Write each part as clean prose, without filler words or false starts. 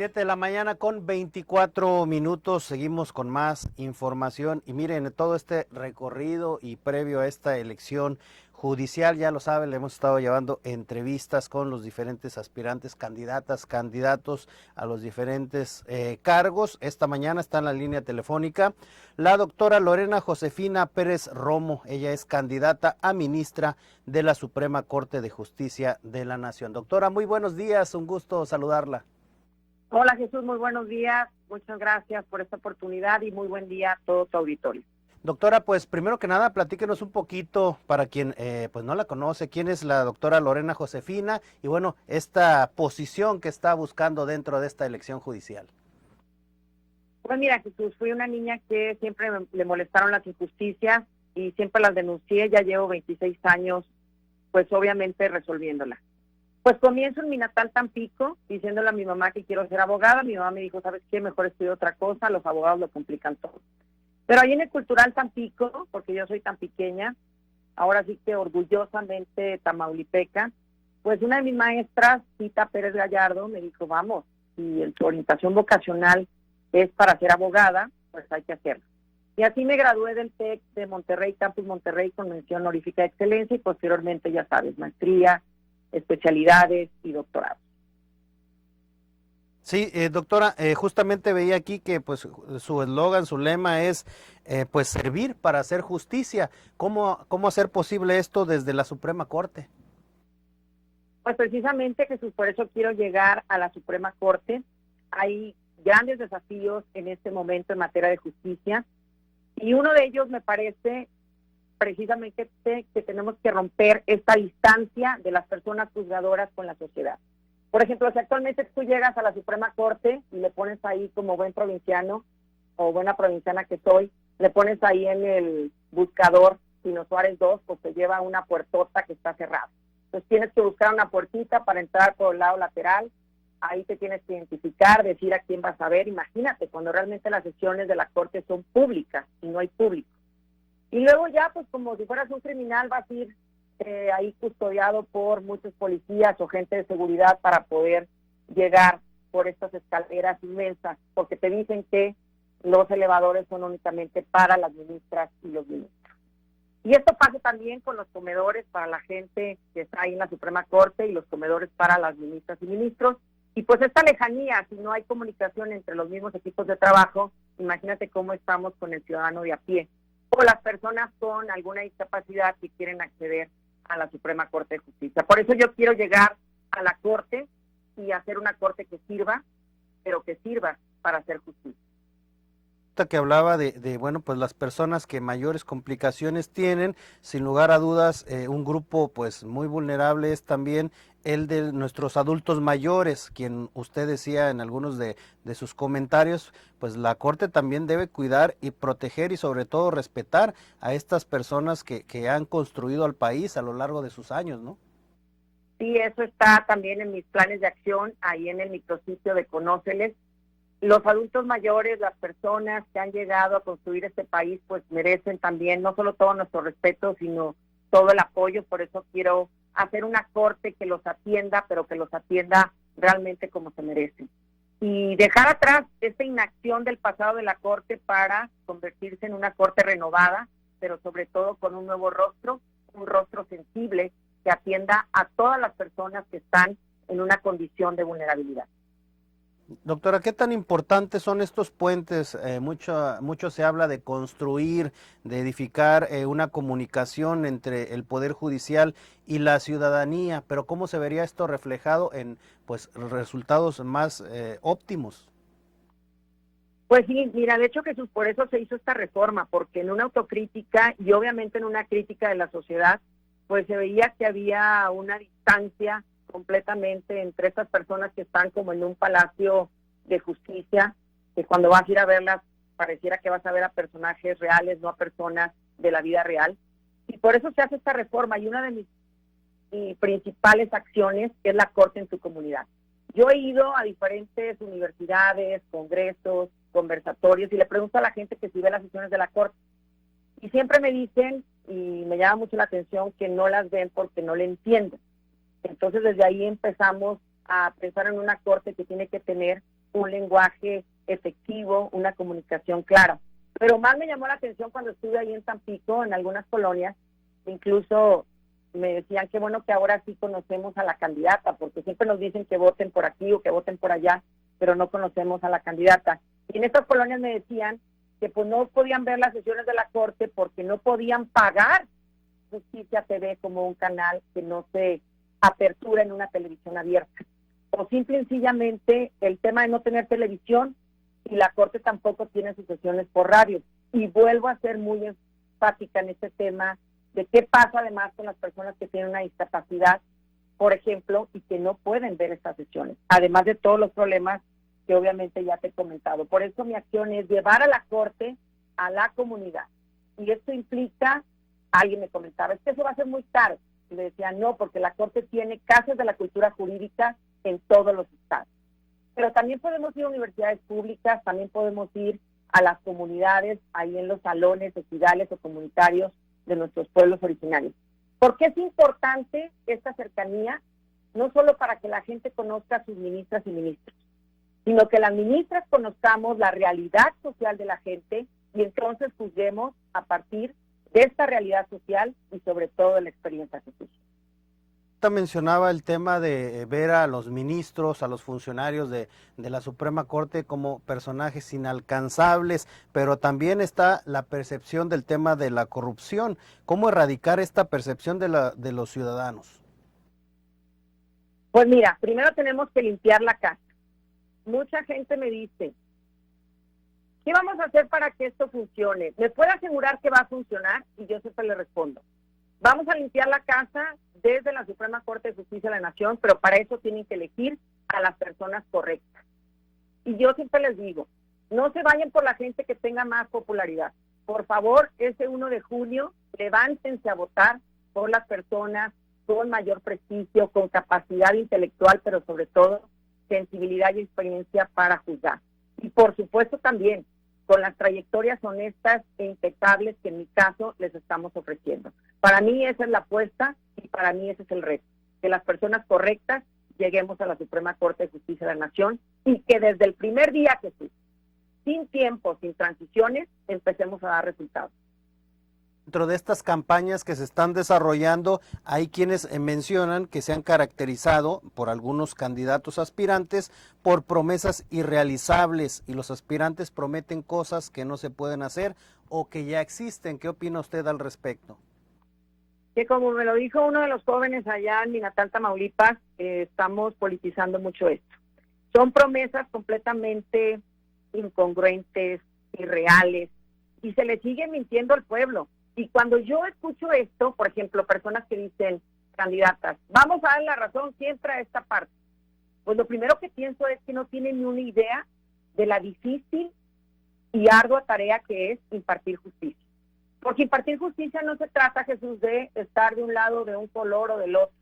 7 de la mañana con 24 minutos, seguimos con más información y miren, todo este recorrido y previo a esta elección judicial, ya lo saben, le hemos estado llevando entrevistas con los diferentes aspirantes, candidatas, candidatos a los diferentes cargos. Esta mañana está en la línea telefónica la doctora Lorena Josefina Pérez Romo, ella es candidata a ministra de la Suprema Corte de Justicia de la Nación. Doctora, muy buenos días, un gusto saludarla. Hola Jesús, muy buenos días, muchas gracias por esta oportunidad y muy buen día a todo tu auditorio. Doctora, pues primero que nada, platíquenos un poquito para quien pues no la conoce, quién es la doctora Lorena Josefina y bueno, esta posición que está buscando dentro de esta elección judicial. Pues mira Jesús, fui una niña que siempre le molestaron las injusticias y siempre las denuncié, ya llevo 26 años pues obviamente resolviéndolas. Pues comienzo en mi natal Tampico, diciéndole a mi mamá que quiero ser abogada. Mi mamá me dijo, ¿sabes qué? Mejor estudio otra cosa, los abogados lo complican todo. Pero ahí en el Cultural Tampico, porque yo soy tan pequeña, ahora sí que orgullosamente tamaulipeca, pues una de mis maestras, Tita Pérez Gallardo, me dijo, vamos, si tu orientación vocacional es para ser abogada, pues hay que hacerlo. Y así me gradué del TEC de Monterrey, Campus Monterrey, con mención honorífica de excelencia y posteriormente, ya sabes, maestría, especialidades y doctorados. Sí, doctora, justamente veía aquí que pues su eslogan, su lema es pues servir para hacer justicia. ¿Cómo hacer posible esto desde la Suprema Corte? Pues precisamente, Jesús, por eso quiero llegar a la Suprema Corte. Hay grandes desafíos en este momento en materia de justicia y uno de ellos me parece precisamente que tenemos que romper esta distancia de las personas juzgadoras con la sociedad. Por ejemplo, si actualmente tú llegas a la Suprema Corte y le pones ahí como buen provinciano o buena provinciana que soy, le pones ahí en el buscador Pino Suárez 2, pues te lleva a una puertota que está cerrada. Entonces tienes que buscar una puertita para entrar por el lado lateral, ahí te tienes que identificar, decir a quién vas a ver. Imagínate, cuando realmente las sesiones de la Corte son públicas y no hay público. Y luego ya, pues como si fueras un criminal, vas a ir ahí custodiado por muchos policías o gente de seguridad para poder llegar por estas escaleras inmensas, porque te dicen que los elevadores son únicamente para las ministras y los ministros. Y esto pasa también con los comedores para la gente que está ahí en la Suprema Corte y los comedores para las ministras y ministros. Y pues esta lejanía, si no hay comunicación entre los mismos equipos de trabajo, imagínate cómo estamos con el ciudadano de a pie o las personas con alguna discapacidad que quieren acceder a la Suprema Corte de Justicia. Por eso yo quiero llegar a la Corte y hacer una Corte que sirva, pero que sirva para hacer justicia. Que hablaba de bueno, pues las personas que mayores complicaciones tienen, sin lugar a dudas, un grupo pues muy vulnerable es también el de nuestros adultos mayores, quien usted decía en algunos de sus comentarios, pues la Corte también debe cuidar y proteger y sobre todo respetar a estas personas que han construido al país a lo largo de sus años, ¿no? Sí, eso está también en mis planes de acción, ahí en el micrositio de Conóceles. Los adultos mayores, las personas que han llegado a construir este país, pues merecen también no solo todo nuestro respeto, sino todo el apoyo. Por eso quiero hacer una Corte que los atienda, pero que los atienda realmente como se merecen. Y dejar atrás esta inacción del pasado de la Corte para convertirse en una Corte renovada, pero sobre todo con un nuevo rostro, un rostro sensible que atienda a todas las personas que están en una condición de vulnerabilidad. Doctora, ¿qué tan importantes son estos puentes? Mucho se habla de construir, de edificar una comunicación entre el Poder Judicial y la ciudadanía, pero ¿cómo se vería esto reflejado en pues resultados más óptimos? Pues sí, mira, de hecho Jesús, por eso se hizo esta reforma, porque en una autocrítica y obviamente en una crítica de la sociedad, pues se veía que había una distancia completamente entre estas personas que están como en un palacio de justicia, que cuando vas a ir a verlas pareciera que vas a ver a personajes reales, no a personas de la vida real. Y por eso se hace esta reforma y una de mis principales acciones es la Corte en tu comunidad. Yo he ido a diferentes universidades, congresos, conversatorios y le pregunto a la gente que si ve las sesiones de la Corte. Y siempre me dicen, y me llama mucho la atención, que no las ven porque no le entienden. Entonces desde ahí empezamos a pensar en una Corte que tiene que tener un lenguaje efectivo, una comunicación clara. Pero más me llamó la atención cuando estuve ahí en Tampico, en algunas colonias, incluso me decían que bueno que ahora sí conocemos a la candidata, porque siempre nos dicen que voten por aquí o que voten por allá, pero no conocemos a la candidata. Y en estas colonias me decían que pues no podían ver las sesiones de la Corte porque no podían pagar Justicia TV como un canal que no se apertura en una televisión abierta. O simple y sencillamente el tema de no tener televisión y la Corte tampoco tiene sus sesiones por radio. Y vuelvo a ser muy enfática en este tema de qué pasa además con las personas que tienen una discapacidad, por ejemplo, y que no pueden ver estas sesiones, además de todos los problemas que obviamente ya te he comentado. Por eso mi acción es llevar a la Corte a la comunidad. Y esto implica, alguien me comentaba, es que eso va a ser muy caro. Y le decía, no, porque la Corte tiene casas de la cultura jurídica en todos los estados. Pero también podemos ir a universidades públicas, también podemos ir a las comunidades, ahí en los salones ejidales o comunitarios de nuestros pueblos originarios. ¿Por qué es importante esta cercanía? No solo para que la gente conozca a sus ministras y ministros, sino que las ministras conozcamos la realidad social de la gente y entonces juzguemos a partir de esta realidad social y sobre todo de la experiencia que surge. Mencionaba el tema de ver a los ministros, a los funcionarios de la Suprema Corte como personajes inalcanzables, pero también está la percepción del tema de la corrupción. ¿Cómo erradicar esta percepción de los ciudadanos? Pues mira, primero tenemos que limpiar la casa. Mucha gente me dice, ¿qué vamos a hacer para que esto funcione? ¿Me puede asegurar que va a funcionar? Y yo siempre le respondo, vamos a limpiar la casa desde la Suprema Corte de Justicia de la Nación, pero para eso tienen que elegir a las personas correctas. Y yo siempre les digo, no se vayan por la gente que tenga más popularidad. Por favor, ese 1 de junio, levántense a votar por las personas con mayor prestigio, con capacidad intelectual, pero sobre todo sensibilidad y experiencia para juzgar. Y por supuesto también con las trayectorias honestas e impecables que en mi caso les estamos ofreciendo. Para mí esa es la apuesta y para mí ese es el reto, que las personas correctas lleguemos a la Suprema Corte de Justicia de la Nación y que desde el primer día que sí, sin tiempo, sin transiciones, empecemos a dar resultados. Dentro de estas campañas que se están desarrollando, hay quienes mencionan que se han caracterizado por algunos candidatos aspirantes por promesas irrealizables y los aspirantes prometen cosas que no se pueden hacer o que ya existen. ¿Qué opina usted al respecto? Que como me lo dijo uno de los jóvenes allá en mi natal Tamaulipas, estamos politizando mucho esto. Son promesas completamente incongruentes, irreales, y se le sigue mintiendo al pueblo. Y cuando yo escucho esto, por ejemplo, personas que dicen, candidatas, vamos a dar la razón siempre a esta parte, pues lo primero que pienso es que no tienen ni una idea de la difícil y ardua tarea que es impartir justicia. Porque impartir justicia no se trata, Jesús, de estar de un lado, de un color o del otro,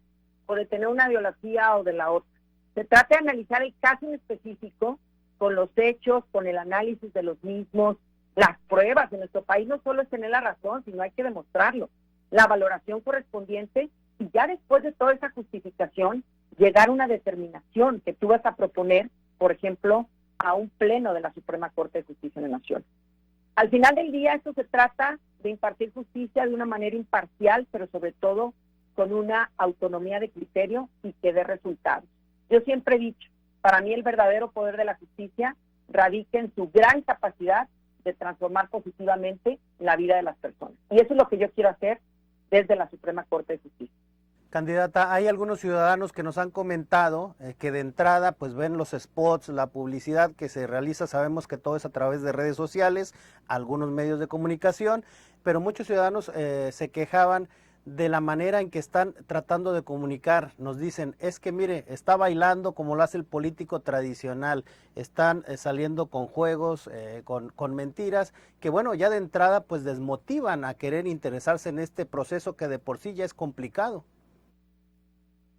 o de tener una ideología o de la otra. Se trata de analizar el caso en específico con los hechos, con el análisis de los mismos, las pruebas. En nuestro país no solo es tener la razón, sino hay que demostrarlo. La valoración correspondiente y ya después de toda esa justificación, llegar a una determinación que tú vas a proponer, por ejemplo, a un pleno de la Suprema Corte de Justicia de la Nación. Al final del día, esto se trata de impartir justicia de una manera imparcial, pero sobre todo con una autonomía de criterio y que dé resultados. Yo siempre he dicho, para mí el verdadero poder de la justicia radica en su gran capacidad de transformar positivamente la vida de las personas. Y eso es lo que yo quiero hacer desde la Suprema Corte de Justicia. Candidata, hay algunos ciudadanos que nos han comentado que de entrada pues ven los spots, la publicidad que se realiza, sabemos que todo es a través de redes sociales, algunos medios de comunicación, pero muchos ciudadanos se quejaban de la manera en que están tratando de comunicar. Nos dicen, es que mire, está bailando como lo hace el político tradicional, están saliendo con juegos, con mentiras, que bueno, ya de entrada pues desmotivan a querer interesarse en este proceso que de por sí ya es complicado.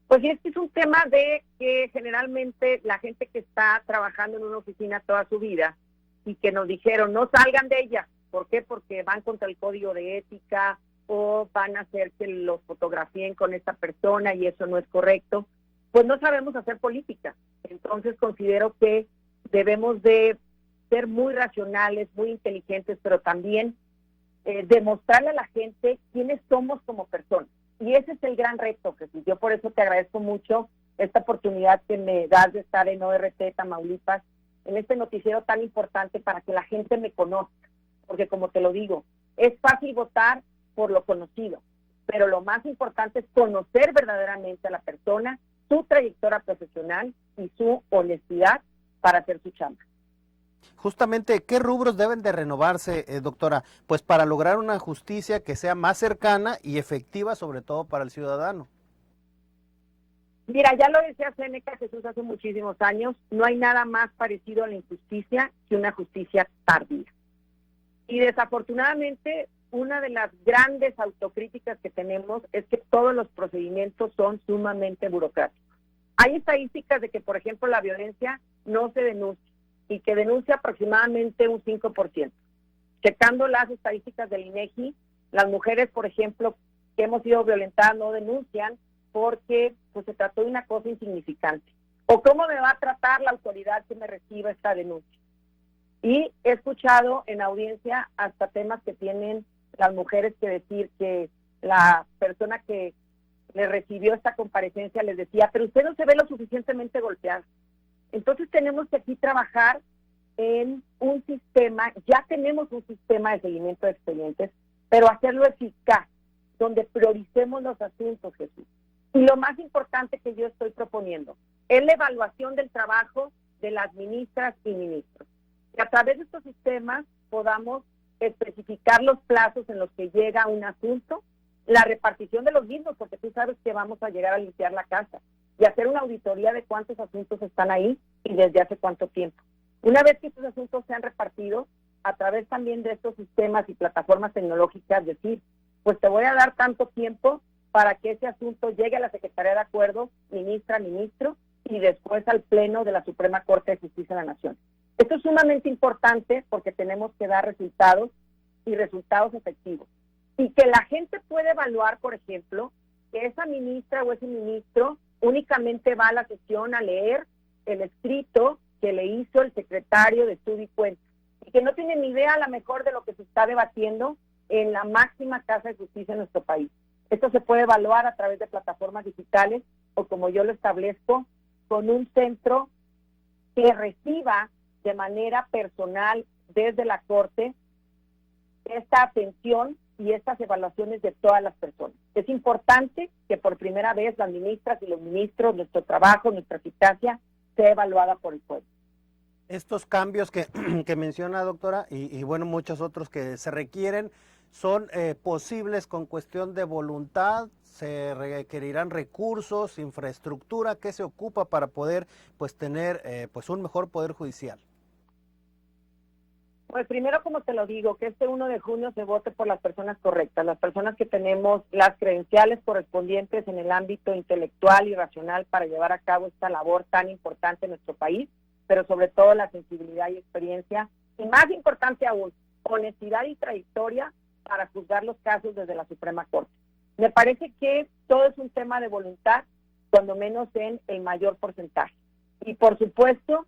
Pues este es un tema de que generalmente la gente que está trabajando en una oficina toda su vida y que nos dijeron no salgan de ella. ¿Por qué? Porque van contra el código de ética o van a hacer que los fotografíen con esta persona y eso no es correcto. Pues no sabemos hacer política. Entonces considero que debemos de ser muy racionales, muy inteligentes, pero también demostrarle a la gente quiénes somos como personas. Y ese es el gran reto, Jesús. Yo por eso te agradezco mucho esta oportunidad que me das de estar en ORT Tamaulipas, en este noticiero tan importante para que la gente me conozca. Porque como te lo digo, es fácil votar por lo conocido, pero lo más importante es conocer verdaderamente a la persona, su trayectoria profesional y su honestidad para hacer su chamba. Justamente, ¿qué rubros deben de renovarse, doctora? Pues para lograr una justicia que sea más cercana y efectiva, sobre todo para el ciudadano. Mira, ya lo decía Séneca Jesús hace muchísimos años, no hay nada más parecido a la injusticia que una justicia tardía. Y desafortunadamente, una de las grandes autocríticas que tenemos es que todos los procedimientos son sumamente burocráticos. Hay estadísticas de que, por ejemplo, la violencia no se denuncia y que denuncia aproximadamente un 5%. Checando las estadísticas del INEGI, las mujeres, por ejemplo, que hemos sido violentadas no denuncian porque pues, se trató de una cosa insignificante. ¿O cómo me va a tratar la autoridad que me reciba esta denuncia? Y he escuchado en audiencia hasta temas que tienen las mujeres que decir que la persona que le recibió esta comparecencia les decía, pero usted no se ve lo suficientemente golpeada. Entonces tenemos que aquí trabajar en un sistema, ya tenemos un sistema de seguimiento de expedientes, pero hacerlo eficaz, donde prioricemos los asuntos, Jesús. Y lo más importante que yo estoy proponiendo es la evaluación del trabajo de las ministras y ministros. Que a través de estos sistemas podamos especificar los plazos en los que llega un asunto, la repartición de los mismos, porque tú sabes que vamos a llegar a limpiar la casa, y hacer una auditoría de cuántos asuntos están ahí y desde hace cuánto tiempo. Una vez que estos asuntos sean repartidos, a través también de estos sistemas y plataformas tecnológicas, decir, pues te voy a dar tanto tiempo para que ese asunto llegue a la Secretaría de Acuerdo, ministra, ministro, y después al Pleno de la Suprema Corte de Justicia de la Nación. Esto es sumamente importante porque tenemos que dar resultados y resultados efectivos. Y que la gente puede evaluar, por ejemplo, que esa ministra o ese ministro únicamente va a la sesión a leer el escrito que le hizo el secretario de Estudio y Cuenta, y que no tiene ni idea a lo mejor de lo que se está debatiendo en la máxima casa de justicia en nuestro país. Esto se puede evaluar a través de plataformas digitales o, como yo lo establezco, con un centro que reciba de manera personal desde la Corte esta atención y estas evaluaciones de todas las personas. Es importante que por primera vez las ministras y los ministros, nuestro trabajo, nuestra eficacia, sea evaluada por el pueblo. Estos cambios que menciona, doctora, y bueno, muchos otros que se requieren, son posibles con cuestión de voluntad, se requerirán recursos, infraestructura, ¿qué se ocupa para poder pues tener pues un mejor poder judicial? Pues primero, como te lo digo, que este 1 de junio se vote por las personas correctas, las personas que tenemos las credenciales correspondientes en el ámbito intelectual y racional para llevar a cabo esta labor tan importante en nuestro país, pero sobre todo la sensibilidad y experiencia, y más importante aún, honestidad y trayectoria para juzgar los casos desde la Suprema Corte. Me parece que todo es un tema de voluntad, cuando menos en el mayor porcentaje. Y por supuesto,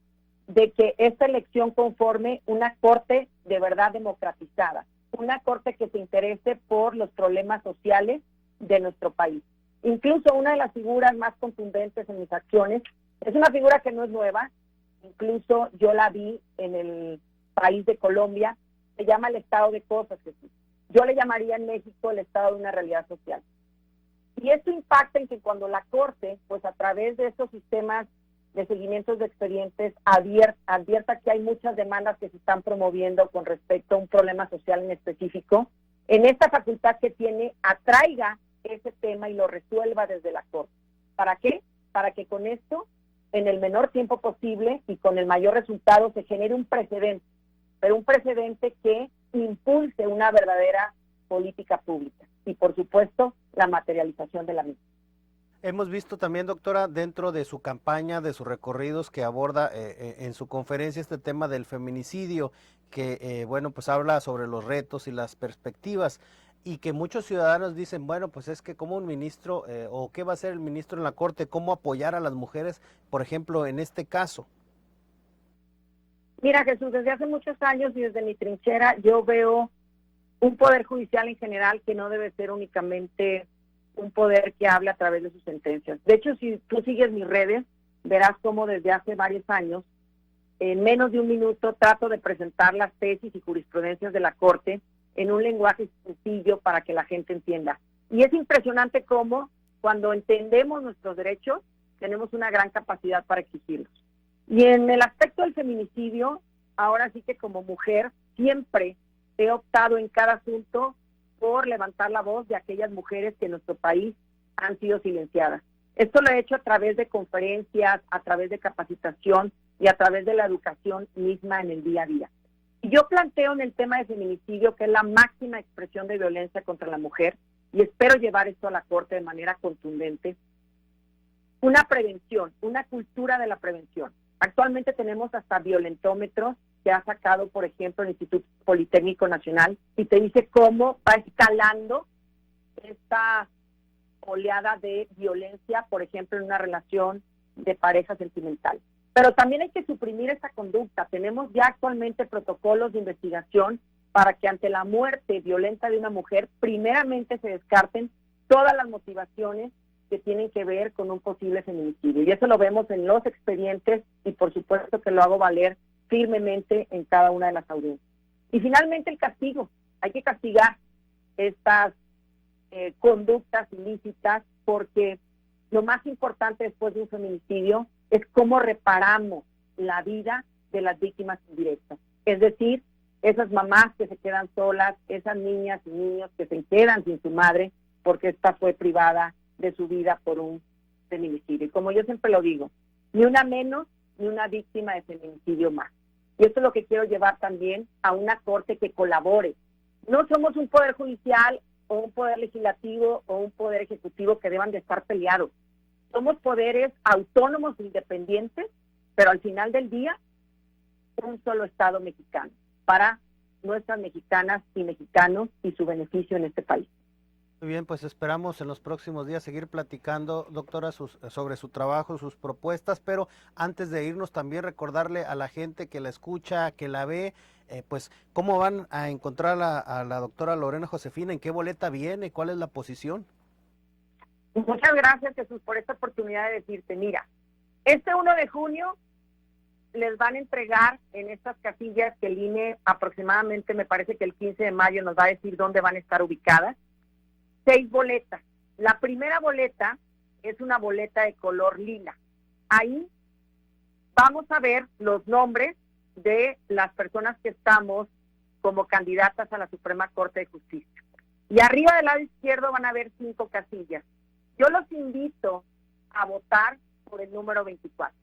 de que esta elección conforme una corte de verdad democratizada, una corte que se interese por los problemas sociales de nuestro país. Incluso una de las figuras más contundentes en mis acciones, es una figura que no es nueva, incluso yo la vi en el país de Colombia, se llama el estado de cosas, Jesús. Yo le llamaría en México el estado de una realidad social. Y esto impacta en que cuando la Corte, pues a través de estos sistemas de seguimientos de expedientes, advierta que hay muchas demandas que se están promoviendo con respecto a un problema social en específico, en esta facultad que tiene, atraiga ese tema y lo resuelva desde la Corte. ¿Para qué? Para que con esto, en el menor tiempo posible y con el mayor resultado, se genere un precedente, pero un precedente que impulse una verdadera política pública y, por supuesto, la materialización de la misma. Hemos visto también, doctora, dentro de su campaña, de sus recorridos, que aborda en su conferencia este tema del feminicidio, que, bueno, pues habla sobre los retos y las perspectivas, y que muchos ciudadanos dicen, bueno, pues es que como un ministro, o qué va a hacer el ministro en la Corte, cómo apoyar a las mujeres, por ejemplo, en este caso. Mira, Jesús, desde hace muchos años y desde mi trinchera yo veo un poder judicial en general que no debe ser únicamente un poder que hable a través de sus sentencias. De hecho, si tú sigues mis redes, verás cómo desde hace varios años, en menos de un minuto, trato de presentar las tesis y jurisprudencias de la Corte en un lenguaje sencillo para que la gente entienda. Y es impresionante cómo, cuando entendemos nuestros derechos, tenemos una gran capacidad para exigirlos. Y en el aspecto del feminicidio, ahora sí que como mujer, siempre he optado en cada asunto por levantar la voz de aquellas mujeres que en nuestro país han sido silenciadas. Esto lo he hecho a través de conferencias, a través de capacitación y a través de la educación misma en el día a día. Y yo planteo en el tema de feminicidio, que es la máxima expresión de violencia contra la mujer, y espero llevar esto a la Corte de manera contundente, una prevención, una cultura de la prevención. Actualmente tenemos hasta violentómetros que ha sacado, por ejemplo, el Instituto Politécnico Nacional, y te dice cómo va escalando esta oleada de violencia, por ejemplo, en una relación de pareja sentimental. Pero también hay que suprimir esa conducta. Tenemos ya actualmente protocolos de investigación para que ante la muerte violenta de una mujer, primeramente se descarten todas las motivaciones que tienen que ver con un posible feminicidio. Y eso lo vemos en los expedientes y por supuesto que lo hago valer firmemente en cada una de las audiencias. Y finalmente el castigo. Hay que castigar estas conductas ilícitas, porque lo más importante después de un feminicidio es cómo reparamos la vida de las víctimas indirectas. Es decir, esas mamás que se quedan solas, esas niñas y niños que se quedan sin su madre porque esta fue privada de su vida por un feminicidio. Y como yo siempre lo digo, ni una menos, ni una víctima de feminicidio más. Y esto es lo que quiero llevar también a una Corte que colabore. No somos un poder judicial o un poder legislativo o un poder ejecutivo que deban de estar peleados. Somos poderes autónomos e independientes, pero al final del día, un solo Estado mexicano, para nuestras mexicanas y mexicanos y su beneficio en este país. Muy bien, pues esperamos en los próximos días seguir platicando, doctora, sobre su trabajo, sus propuestas, pero antes de irnos también recordarle a la gente que la escucha, que la ve, pues cómo van a encontrar a la doctora Lorena Josefina, en qué boleta viene, cuál es la posición. Muchas gracias, Jesús, por esta oportunidad de decirte, mira, este 1 de junio les van a entregar en estas casillas que el INE aproximadamente, me parece que el 15 de mayo nos va a decir dónde van a estar ubicadas, 6 boletas. La primera boleta es una boleta de color lila. Ahí vamos a ver los nombres de las personas que estamos como candidatas a la Suprema Corte de Justicia. Y arriba del lado izquierdo van a ver 5 casillas. Yo los invito a votar por el número 24.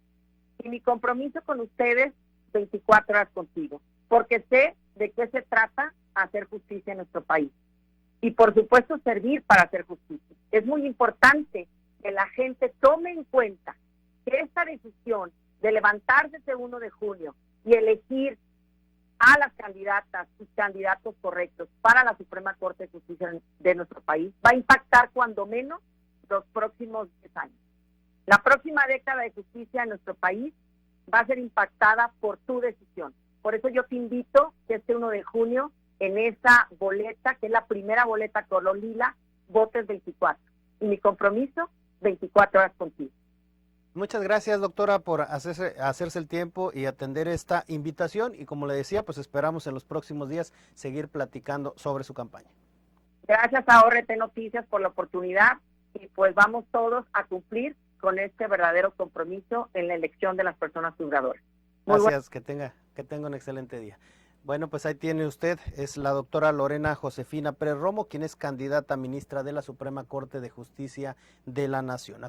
Y mi compromiso con ustedes, 24 horas contigo, porque sé de qué se trata hacer justicia en nuestro país. Y por supuesto servir para hacer justicia. Es muy importante que la gente tome en cuenta que esta decisión de levantarse ese 1 de junio y elegir a las candidatas y candidatos correctos para la Suprema Corte de Justicia de nuestro país va a impactar cuando menos los próximos 10 años. La próxima década de justicia en nuestro país va a ser impactada por tu decisión. Por eso yo te invito que este 1 de junio en esa boleta, que es la primera boleta color lila, votes 24. Y mi compromiso, 24 horas contigo. Muchas gracias, doctora, por hacerse el tiempo y atender esta invitación. Y como le decía, pues esperamos en los próximos días seguir platicando sobre su campaña. Gracias a ORT Noticias por la oportunidad y pues vamos todos a cumplir con este verdadero compromiso en la elección de las personas juzgadoras. Gracias, que tenga un excelente día. Bueno, pues ahí tiene usted, es la doctora Lorena Josefina Pérez Romo, quien es candidata a ministra de la Suprema Corte de Justicia de la Nación.